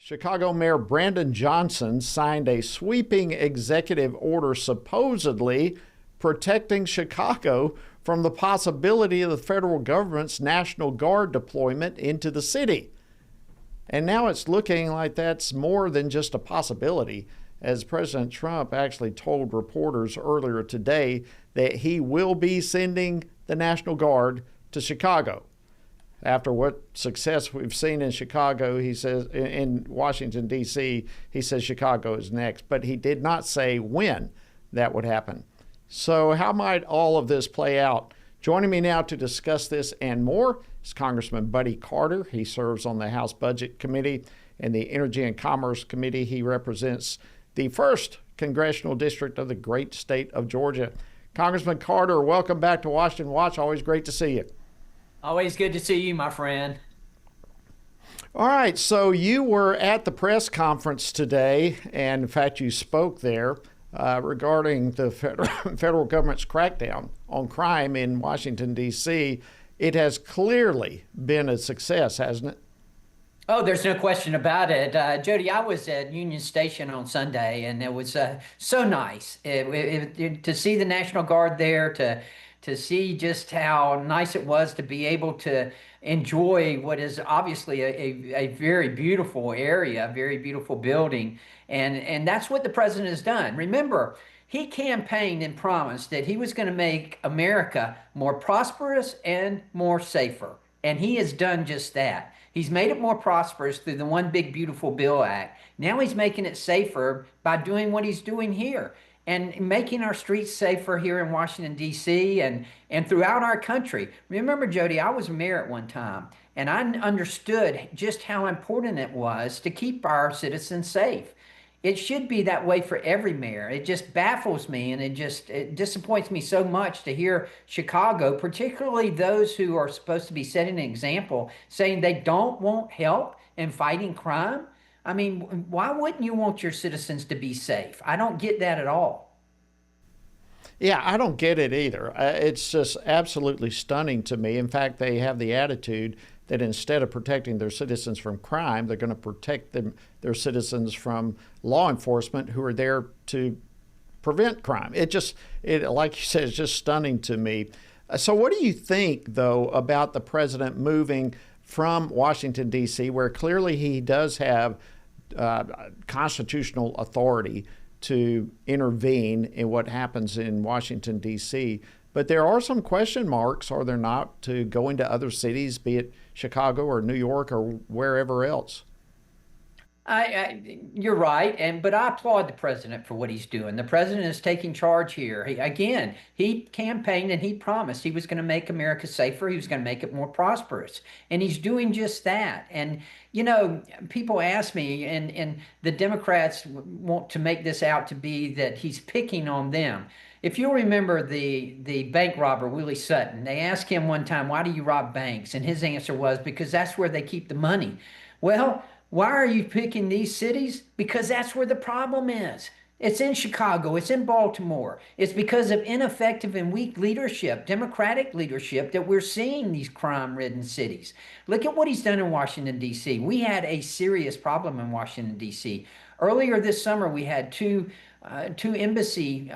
Chicago Mayor Brandon Johnson signed a sweeping executive order supposedly protecting Chicago from the possibility of the federal government's National Guard deployment into the city. And now it's looking like that's more than just a possibility, as President Trump actually told reporters earlier today that he will be sending the National Guard to Chicago. After what success we've seen in Chicago, he says, in Washington, D.C., he says Chicago is next, but he did not say when that would happen. So how might all of this play out? Joining me now to discuss this and more is Congressman Buddy Carter. He serves on the House Budget Committee and the Energy and Commerce Committee. He represents the 1st Congressional District of the great state of Georgia. Congressman Carter, welcome back to Washington Watch. Always great to see you. Always good to see you, my friend. All right, so you were at the press conference today, and in fact, you spoke there regarding the federal government's crackdown on crime in Washington, D.C. It has clearly been a success, hasn't it? Oh, there's no question about it. Jody, I was at Union Station on Sunday, and it was so nice to see the National Guard there, to see just how nice it was to be able to enjoy what is obviously a very beautiful area, a very beautiful building. And that's what the president has done. Remember, he campaigned and promised that he was going to make America more prosperous and more safer. And he has done just that. He's made it more prosperous through the One Big Beautiful Bill Act. Now he's making it safer by doing what he's doing here and making our streets safer here in Washington, D.C. and throughout our country. Remember, Jody, I was a mayor at one time, and I understood just how important it was to keep our citizens safe. It should be that way for every mayor. It just baffles me, and it disappoints me so much to hear Chicago, particularly those who are supposed to be setting an example, saying they don't want help in fighting crime. I mean, why wouldn't you want your citizens to be safe? I don't get that at all. Yeah, I don't get it either. It's just absolutely stunning to me. In fact, they have the attitude that instead of protecting their citizens from crime, they're going to protect their citizens from law enforcement who are there to prevent crime. Like you said, it's just stunning to me. So what do you think, though, about the president moving from Washington, D.C., where clearly he does have constitutional authority to intervene in what happens in Washington, D.C., but there are some question marks, are there not, to go into other cities, be it Chicago or New York or wherever else? You're right, but I applaud the president for what he's doing. The president is taking charge here. He campaigned and he promised he was going to make America safer. He was going to make it more prosperous, and he's doing just that. And you know, people ask me, and the Democrats want to make this out to be that he's picking on them. If you'll remember the bank robber, Willie Sutton, they asked him one time, why do you rob banks? And his answer was, because that's where they keep the money. Well, why are you picking these cities? Because that's where the problem is. It's in Chicago. It's in Baltimore. It's because of ineffective and weak leadership, Democratic leadership, that we're seeing these crime-ridden cities. Look at what he's done in Washington, D.C. We had a serious problem in Washington, D.C. Earlier this summer, we had two embassy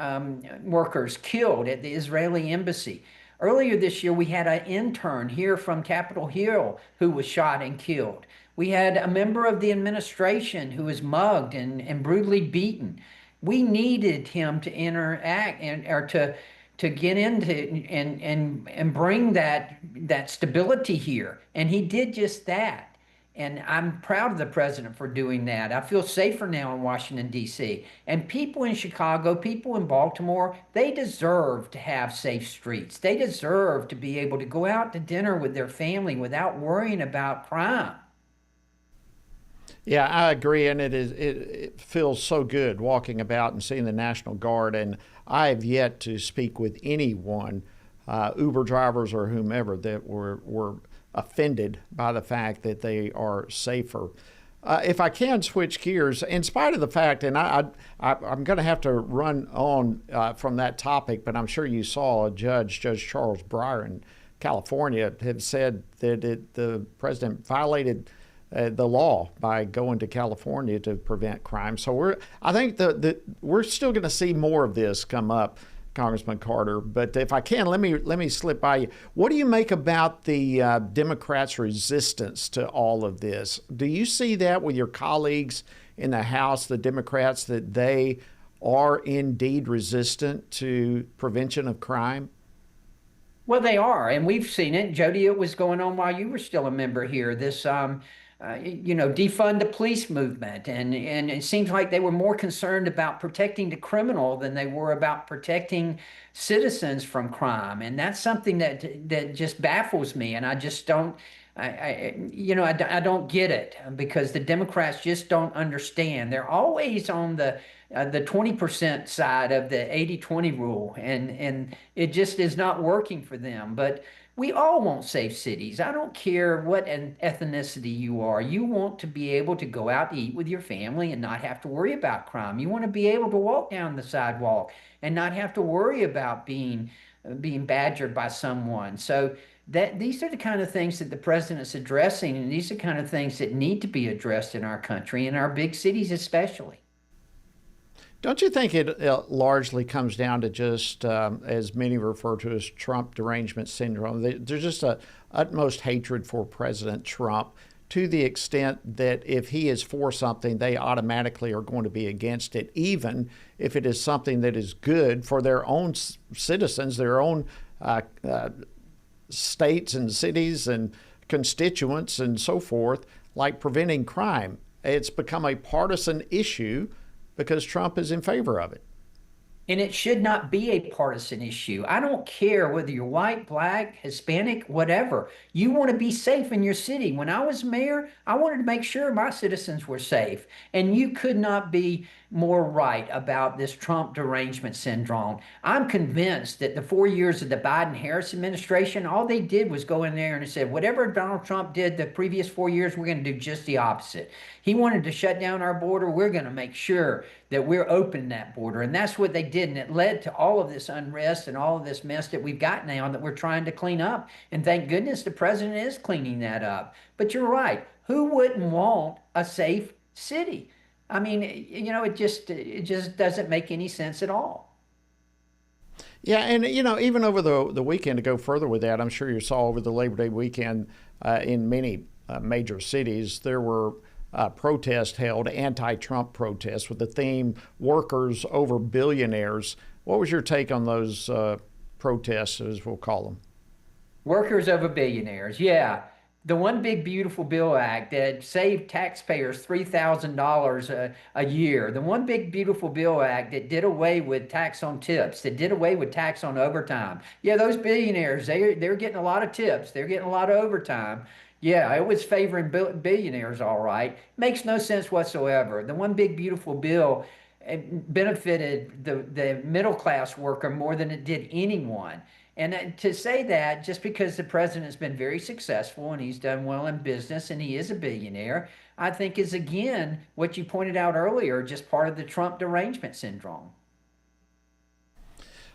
workers killed at the Israeli embassy. Earlier this year, we had an intern here from Capitol Hill who was shot and killed. We had a member of the administration who was mugged and brutally beaten. We needed him to interact or to get into and bring that stability here, and he did just that. And I'm proud of the president for doing that. I feel safer now in Washington, D.C. And people in Chicago, people in Baltimore, they deserve to have safe streets. They deserve to be able to go out to dinner with their family without worrying about crime. Yeah, I agree, and it feels so good walking about and seeing the National Guard. And I have yet to speak with anyone, Uber drivers or whomever, that were offended by the fact that they are safer. If I can switch gears, in spite of the fact, and I'm going to have to run on from that topic, but I'm sure you saw Judge Charles Breyer in California have said that the president violated the law by going to California to prevent crime. So I think we're still going to see more of this come up, Congressman Carter. But if I can, let me slip by you. What do you make about the Democrats' resistance to all of this? Do you see that with your colleagues in the House, the Democrats, that they are indeed resistant to prevention of crime? Well, they are, and we've seen it. Jody, it was going on while you were still a member here. This, defund the police movement, and it seems like they were more concerned about protecting the criminal than they were about protecting citizens from crime, and that's something that just baffles me, and I just don't. I don't get it because the Democrats just don't understand. They're always on the 20% side of the 80-20 rule, and it just is not working for them. But we all want safe cities. I don't care what an ethnicity you are. You want to be able to go out to eat with your family and not have to worry about crime. You want to be able to walk down the sidewalk and not have to worry about being badgered by someone. So that these are the kind of things that the president's addressing, and these are the kind of things that need to be addressed in our country, in our big cities especially. Don't you think it largely comes down to just, as many refer to as Trump derangement syndrome? There's just a utmost hatred for President Trump, to the extent that if he is for something, they automatically are going to be against it, even if it is something that is good for their own citizens, their own states and cities and constituents and so forth, like preventing crime. It's become a partisan issue because Trump is in favor of it. And it should not be a partisan issue. I don't care whether you're white, black, Hispanic, whatever. You want to be safe in your city. When I was mayor, I wanted to make sure my citizens were safe. And you could not be more right about this Trump derangement syndrome. I'm convinced that the 4 years of the Biden-Harris administration, all they did was go in there and said, whatever Donald Trump did the previous 4 years, we're going to do just the opposite. He wanted to shut down our border. We're going to make sure that we're opening that border. And that's what they did. And it led to all of this unrest and all of this mess that we've got now that we're trying to clean up. And thank goodness the president is cleaning that up. But you're right. Who wouldn't want a safe city? I mean, it just doesn't make any sense at all. Yeah, and even over the weekend, to go further with that, I'm sure you saw over the Labor Day weekend in many major cities, there were protests held, anti-Trump protests with the theme "Workers over Billionaires." What was your take on those protests, as we'll call them? Workers over billionaires, yeah. The One Big Beautiful Bill Act that saved taxpayers $3,000 a year. The One Big Beautiful Bill Act that did away with tax on tips, that did away with tax on overtime. Yeah, those billionaires, they're getting a lot of tips. They're getting a lot of overtime. Yeah, it was favoring billionaires, all right. Makes no sense whatsoever. The One Big Beautiful Bill benefited the middle class worker more than it did anyone. And to say that just because the president has been very successful and he's done well in business and he is a billionaire, I think is, again, what you pointed out earlier, just part of the Trump derangement syndrome.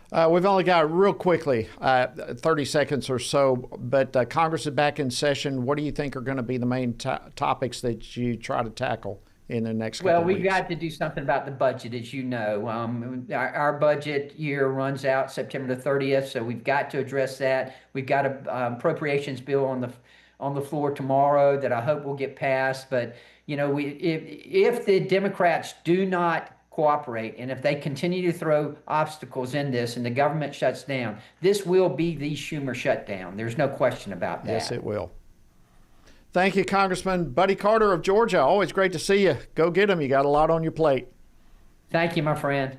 We've only got real quickly 30 seconds or so, but Congress is back in session. What do you think are going to be the main topics that you try to tackle in the next couple Well, of we've weeks? got to do something about the budget, as you know. Our budget year runs out September the 30th, so we've got to address that. We've got a appropriations bill on the floor tomorrow that I hope will get passed. But if the Democrats do not cooperate, and if they continue to throw obstacles in this and the government shuts down, this will be the Schumer shutdown. There's no question about that. Yes, it will. Thank you, Congressman Buddy Carter of Georgia. Always great to see you. Go get them. You got a lot on your plate. Thank you, my friend.